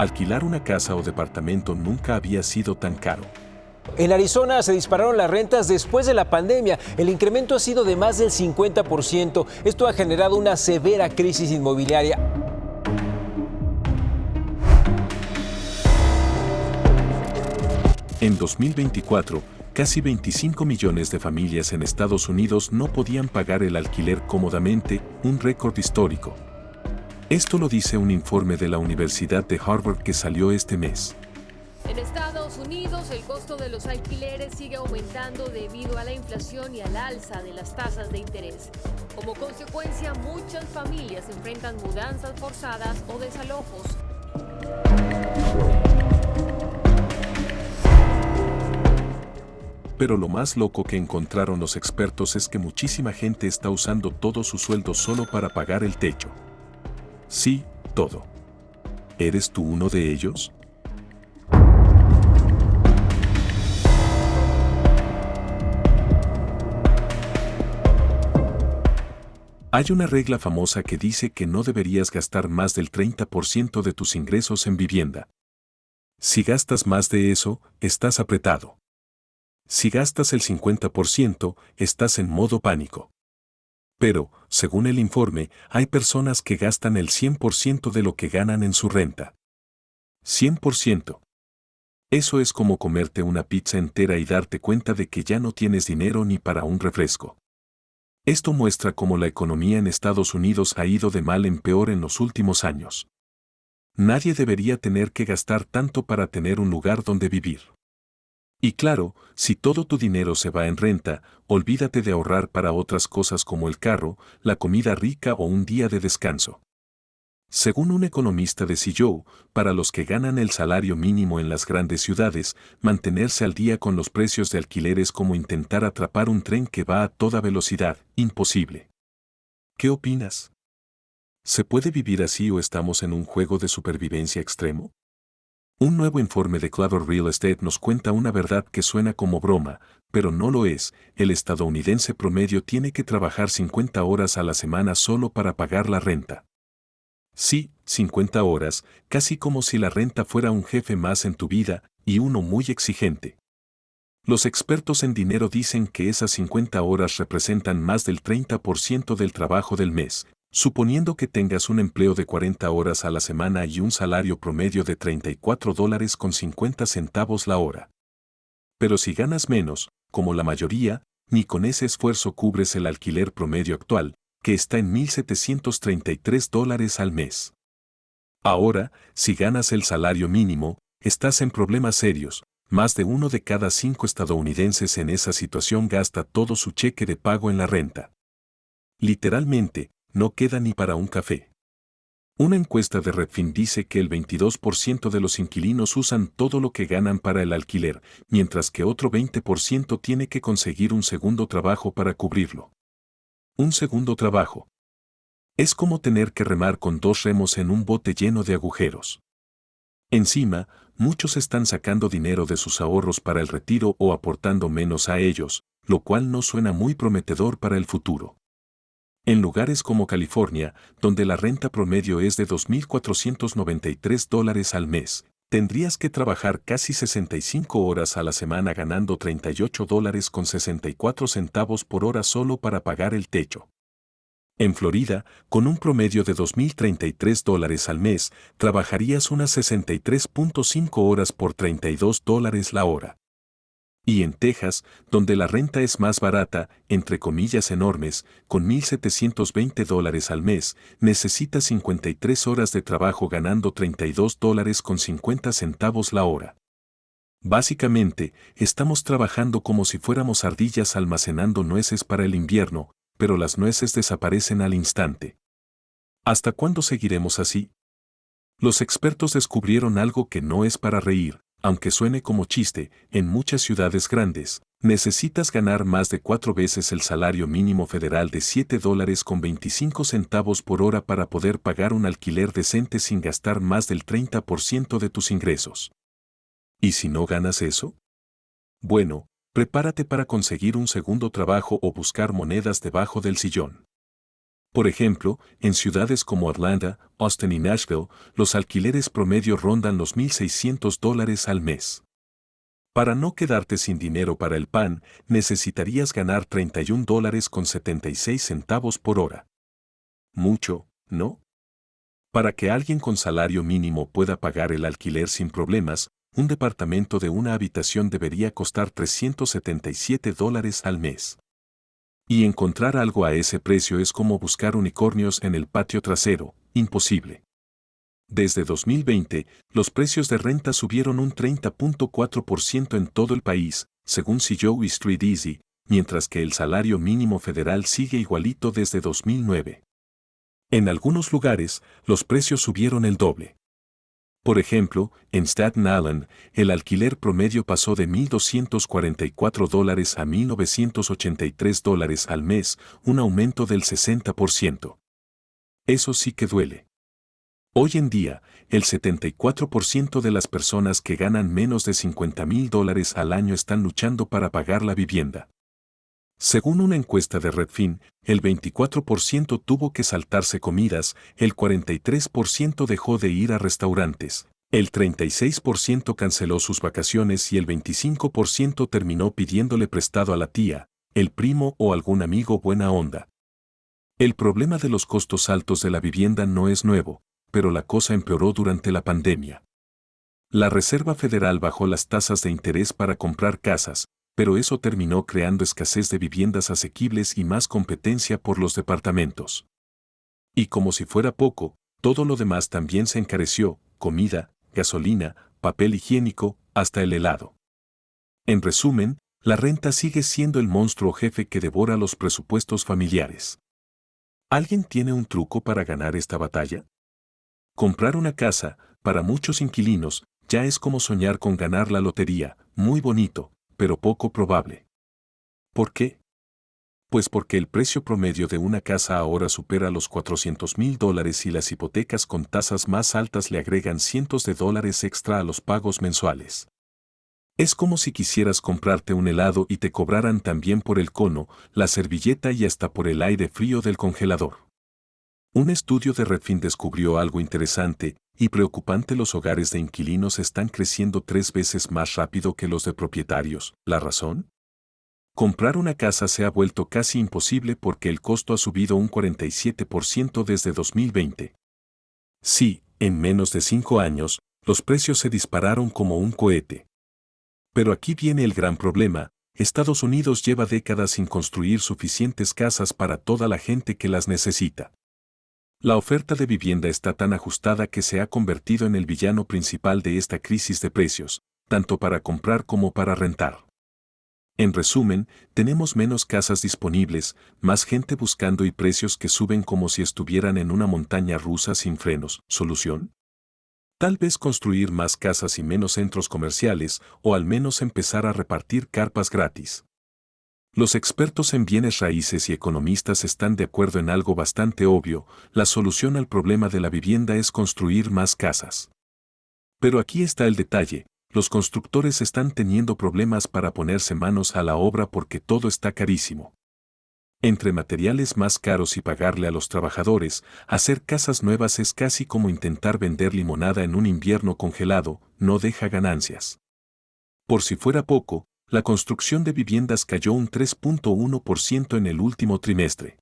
Alquilar una casa o departamento nunca había sido tan caro. En Arizona se dispararon las rentas después de la pandemia. El incremento ha sido de más del 50%. Esto ha generado una severa crisis inmobiliaria. En 2024, casi 25 millones de familias en Estados Unidos no podían pagar el alquiler cómodamente, un récord histórico. Esto lo dice un informe de la Universidad de Harvard que salió este mes. En Estados Unidos, el costo de los alquileres sigue aumentando debido a la inflación y al alza de las tasas de interés. Como consecuencia, muchas familias enfrentan mudanzas forzadas o desalojos. Pero lo más loco que encontraron los expertos es que muchísima gente está usando todo su sueldo solo para pagar el techo. Sí, todo. ¿Eres tú uno de ellos? Hay una regla famosa que dice que no deberías gastar más del 30% de tus ingresos en vivienda. Si gastas más de eso, estás apretado. Si gastas el 50%, estás en modo pánico. Pero, según el informe, hay personas que gastan el 100% de lo que ganan en su renta. 100%. Eso es como comerte una pizza entera y darte cuenta de que ya no tienes dinero ni para un refresco. Esto muestra cómo la economía en Estados Unidos ha ido de mal en peor en los últimos años. Nadie debería tener que gastar tanto para tener un lugar donde vivir. Y claro, si todo tu dinero se va en renta, olvídate de ahorrar para otras cosas como el carro, la comida rica o un día de descanso. Según un economista de CEO, para los que ganan el salario mínimo en las grandes ciudades, mantenerse al día con los precios de alquiler es como intentar atrapar un tren que va a toda velocidad, imposible. ¿Qué opinas? ¿Se puede vivir así o estamos en un juego de supervivencia extremo? Un nuevo informe de Clabber Real Estate nos cuenta una verdad que suena como broma, pero no lo es. El estadounidense promedio tiene que trabajar 50 horas a la semana solo para pagar la renta. Sí, 50 horas, casi como si la renta fuera un jefe más en tu vida, y uno muy exigente. Los expertos en dinero dicen que esas 50 horas representan más del 30% del trabajo del mes. Suponiendo que tengas un empleo de 40 horas a la semana y un salario promedio de $34.50 la hora. Pero si ganas menos, como la mayoría, ni con ese esfuerzo cubres el alquiler promedio actual, que está en $1,733 al mes. Ahora, si ganas el salario mínimo, estás en problemas serios. Más de 1 de cada 5 estadounidenses en esa situación gasta todo su cheque de pago en la renta. Literalmente, no queda ni para un café. Una encuesta de Redfin dice que el 22% de los inquilinos usan todo lo que ganan para el alquiler, mientras que otro 20% tiene que conseguir un segundo trabajo para cubrirlo. Un segundo trabajo. Es como tener que remar con 2 remos en un bote lleno de agujeros. Encima, muchos están sacando dinero de sus ahorros para el retiro o aportando menos a ellos, lo cual no suena muy prometedor para el futuro. En lugares como California, donde la renta promedio es de $2,493 al mes, tendrías que trabajar casi 65 horas a la semana ganando $38.64 por hora solo para pagar el techo. En Florida, con un promedio de $2,033 al mes, trabajarías unas 63.5 horas por $32 la hora. Y en Texas, donde la renta es más barata, entre comillas enormes, con $1,720 al mes, necesitas 53 horas de trabajo ganando $32.50 la hora. Básicamente, estamos trabajando como si fuéramos ardillas almacenando nueces para el invierno, pero las nueces desaparecen al instante. ¿Hasta cuándo seguiremos así? Los expertos descubrieron algo que no es para reír. Aunque suene como chiste, en muchas ciudades grandes, necesitas ganar más de 4 veces el salario mínimo federal de $7.25 por hora para poder pagar un alquiler decente sin gastar más del 30% de tus ingresos. ¿Y si no ganas eso? Bueno, prepárate para conseguir un segundo trabajo o buscar monedas debajo del sillón. Por ejemplo, en ciudades como Atlanta, Austin y Nashville, los alquileres promedio rondan los $1,600 al mes. Para no quedarte sin dinero para el pan, necesitarías ganar $31.76 por hora. Mucho, ¿no? Para que alguien con salario mínimo pueda pagar el alquiler sin problemas, un departamento de una habitación debería costar $377 al mes. Y encontrar algo a ese precio es como buscar unicornios en el patio trasero, imposible. Desde 2020, los precios de renta subieron un 30.4% en todo el país, según CEOE Street Easy, mientras que el salario mínimo federal sigue igualito desde 2009. En algunos lugares, los precios subieron el doble. Por ejemplo, en Staten Island, el alquiler promedio pasó de $1,244 a $1,983 al mes, un aumento del 60%. Eso sí que duele. Hoy en día, el 74% de las personas que ganan menos de $50,000 al año están luchando para pagar la vivienda. Según una encuesta de Redfin, el 24% tuvo que saltarse comidas, el 43% dejó de ir a restaurantes, el 36% canceló sus vacaciones y el 25% terminó pidiéndole prestado a la tía, el primo o algún amigo buena onda. El problema de los costos altos de la vivienda no es nuevo, pero la cosa empeoró durante la pandemia. La Reserva Federal bajó las tasas de interés para comprar casas, pero eso terminó creando escasez de viviendas asequibles y más competencia por los departamentos. Y como si fuera poco, todo lo demás también se encareció: comida, gasolina, papel higiénico, hasta el helado. En resumen, la renta sigue siendo el monstruo jefe que devora los presupuestos familiares. ¿Alguien tiene un truco para ganar esta batalla? Comprar una casa, para muchos inquilinos, ya es como soñar con ganar la lotería, muy bonito, pero poco probable. ¿Por qué? Pues porque el precio promedio de una casa ahora supera los $400,000 y las hipotecas con tasas más altas le agregan cientos de dólares extra a los pagos mensuales. Es como si quisieras comprarte un helado y te cobraran también por el cono, la servilleta y hasta por el aire frío del congelador. Un estudio de Redfin descubrió algo interesante y preocupante: los hogares de inquilinos están creciendo 3 veces más rápido que los de propietarios. ¿La razón? Comprar una casa se ha vuelto casi imposible porque el costo ha subido un 47% desde 2020. Sí, en menos de 5 años, los precios se dispararon como un cohete. Pero aquí viene el gran problema: Estados Unidos lleva décadas sin construir suficientes casas para toda la gente que las necesita. La oferta de vivienda está tan ajustada que se ha convertido en el villano principal de esta crisis de precios, tanto para comprar como para rentar. En resumen, tenemos menos casas disponibles, más gente buscando y precios que suben como si estuvieran en una montaña rusa sin frenos. ¿Solución? Tal vez construir más casas y menos centros comerciales, o al menos empezar a repartir carpas gratis. Los expertos en bienes raíces y economistas están de acuerdo en algo bastante obvio: la solución al problema de la vivienda es construir más casas. Pero aquí está el detalle: los constructores están teniendo problemas para ponerse manos a la obra porque todo está carísimo. Entre materiales más caros y pagarle a los trabajadores, hacer casas nuevas es casi como intentar vender limonada en un invierno congelado, no deja ganancias. Por si fuera poco, la construcción de viviendas cayó un 3.1% en el último trimestre.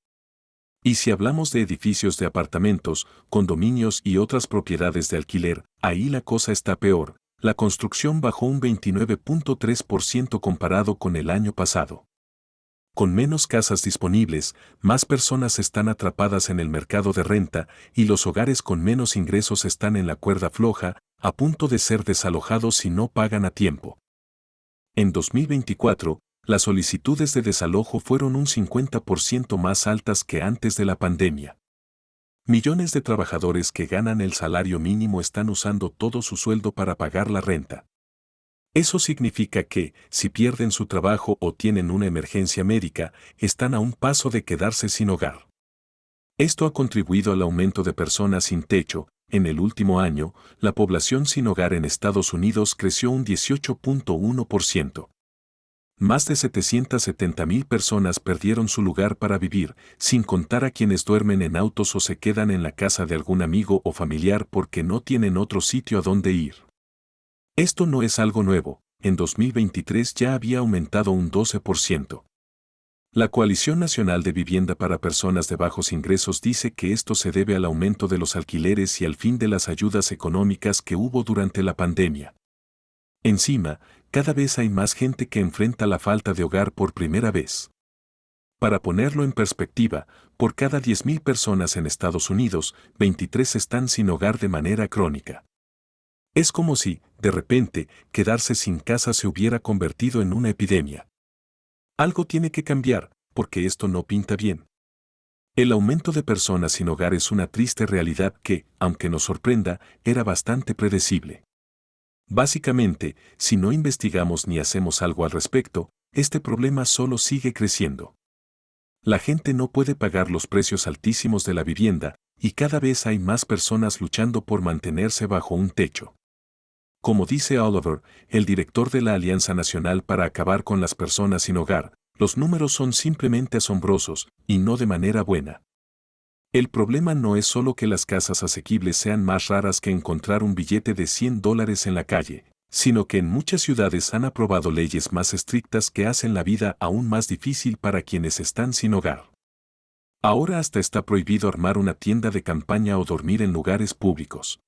Y si hablamos de edificios de apartamentos, condominios y otras propiedades de alquiler, ahí la cosa está peor: la construcción bajó un 29.3% comparado con el año pasado. Con menos casas disponibles, más personas están atrapadas en el mercado de renta y los hogares con menos ingresos están en la cuerda floja, a punto de ser desalojados si no pagan a tiempo. En 2024, las solicitudes de desalojo fueron un 50% más altas que antes de la pandemia. Millones de trabajadores que ganan el salario mínimo están usando todo su sueldo para pagar la renta. Eso significa que, si pierden su trabajo o tienen una emergencia médica, están a un paso de quedarse sin hogar. Esto ha contribuido al aumento de personas sin techo. En el último año, la población sin hogar en Estados Unidos creció un 18.1%. Más de 770,000 personas perdieron su lugar para vivir, sin contar a quienes duermen en autos o se quedan en la casa de algún amigo o familiar porque no tienen otro sitio a donde ir. Esto no es algo nuevo, en 2023 ya había aumentado un 12%. La Coalición Nacional de Vivienda para Personas de Bajos Ingresos dice que esto se debe al aumento de los alquileres y al fin de las ayudas económicas que hubo durante la pandemia. Encima, cada vez hay más gente que enfrenta la falta de hogar por primera vez. Para ponerlo en perspectiva, por cada 10,000 personas en Estados Unidos, 23 están sin hogar de manera crónica. Es como si, de repente, quedarse sin casa se hubiera convertido en una epidemia. Algo tiene que cambiar, porque esto no pinta bien. El aumento de personas sin hogar es una triste realidad que, aunque nos sorprenda, era bastante predecible. Básicamente, si no investigamos ni hacemos algo al respecto, este problema solo sigue creciendo. La gente no puede pagar los precios altísimos de la vivienda, y cada vez hay más personas luchando por mantenerse bajo un techo. Como dice Oliver, el director de la Alianza Nacional para Acabar con las Personas sin Hogar, los números son simplemente asombrosos, y no de manera buena. El problema no es solo que las casas asequibles sean más raras que encontrar un billete de $100 en la calle, sino que en muchas ciudades han aprobado leyes más estrictas que hacen la vida aún más difícil para quienes están sin hogar. Ahora hasta está prohibido armar una tienda de campaña o dormir en lugares públicos.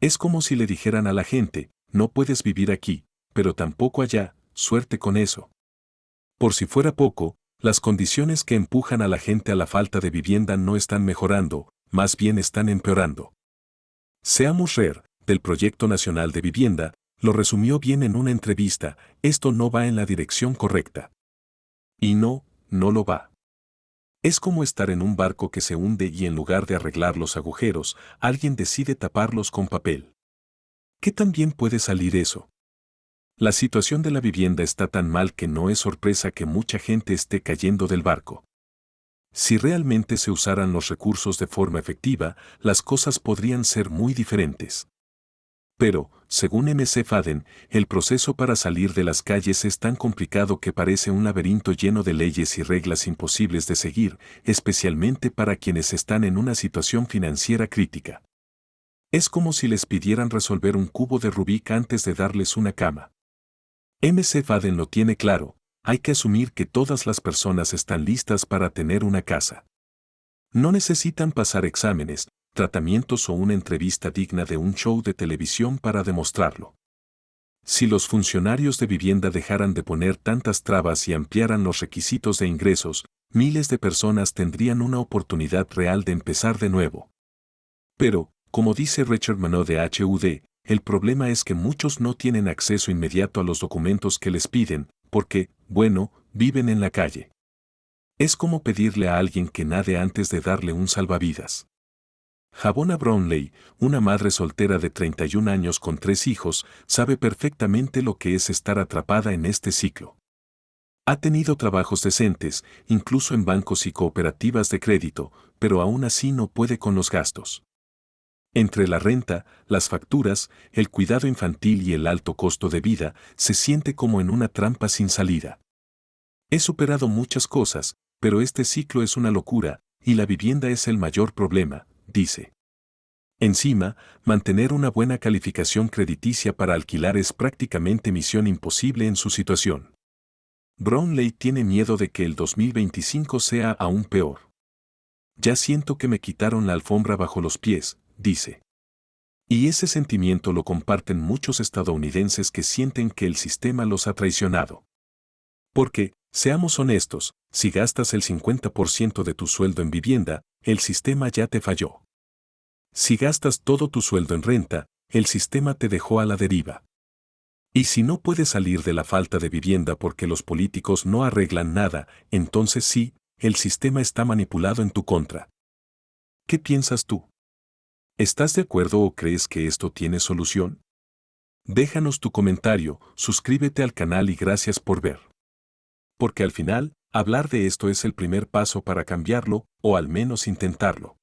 Es como si le dijeran a la gente, no puedes vivir aquí, pero tampoco allá, suerte con eso. Por si fuera poco, las condiciones que empujan a la gente a la falta de vivienda no están mejorando, más bien están empeorando. Seamus Reer, del Proyecto Nacional de Vivienda, lo resumió bien en una entrevista: esto no va en la dirección correcta. Y no lo va. Es como estar en un barco que se hunde y en lugar de arreglar los agujeros, alguien decide taparlos con papel. ¿Qué tan bien puede salir eso? La situación de la vivienda está tan mal que no es sorpresa que mucha gente esté cayendo del barco. Si realmente se usaran los recursos de forma efectiva, las cosas podrían ser muy diferentes. Pero, según MC Fadden, el proceso para salir de las calles es tan complicado que parece un laberinto lleno de leyes y reglas imposibles de seguir, especialmente para quienes están en una situación financiera crítica. Es como si les pidieran resolver un cubo de Rubik antes de darles una cama. MC Fadden lo tiene claro: hay que asumir que todas las personas están listas para tener una casa. No necesitan pasar exámenes, tratamientos o una entrevista digna de un show de televisión para demostrarlo. Si los funcionarios de vivienda dejaran de poner tantas trabas y ampliaran los requisitos de ingresos, miles de personas tendrían una oportunidad real de empezar de nuevo. Pero, como dice Richard Mano de HUD, el problema es que muchos no tienen acceso inmediato a los documentos que les piden, porque, bueno, viven en la calle. Es como pedirle a alguien que nade antes de darle un salvavidas. Javona Brownlee, una madre soltera de 31 años con 3 hijos, sabe perfectamente lo que es estar atrapada en este ciclo. Ha tenido trabajos decentes, incluso en bancos y cooperativas de crédito, pero aún así no puede con los gastos. Entre la renta, las facturas, el cuidado infantil y el alto costo de vida, se siente como en una trampa sin salida. He superado muchas cosas, pero este ciclo es una locura, y la vivienda es el mayor problema, dice. Encima, mantener una buena calificación crediticia para alquilar es prácticamente misión imposible en su situación. Brownlee tiene miedo de que el 2025 sea aún peor. Ya siento que me quitaron la alfombra bajo los pies, dice. Y ese sentimiento lo comparten muchos estadounidenses que sienten que el sistema los ha traicionado. Porque, seamos honestos, si gastas el 50% de tu sueldo en vivienda, el sistema ya te falló. Si gastas todo tu sueldo en renta, el sistema te dejó a la deriva. Y si no puedes salir de la falta de vivienda porque los políticos no arreglan nada, entonces sí, el sistema está manipulado en tu contra. ¿Qué piensas tú? ¿Estás de acuerdo o crees que esto tiene solución? Déjanos tu comentario, suscríbete al canal y gracias por ver. Porque al final, hablar de esto es el primer paso para cambiarlo, o al menos intentarlo.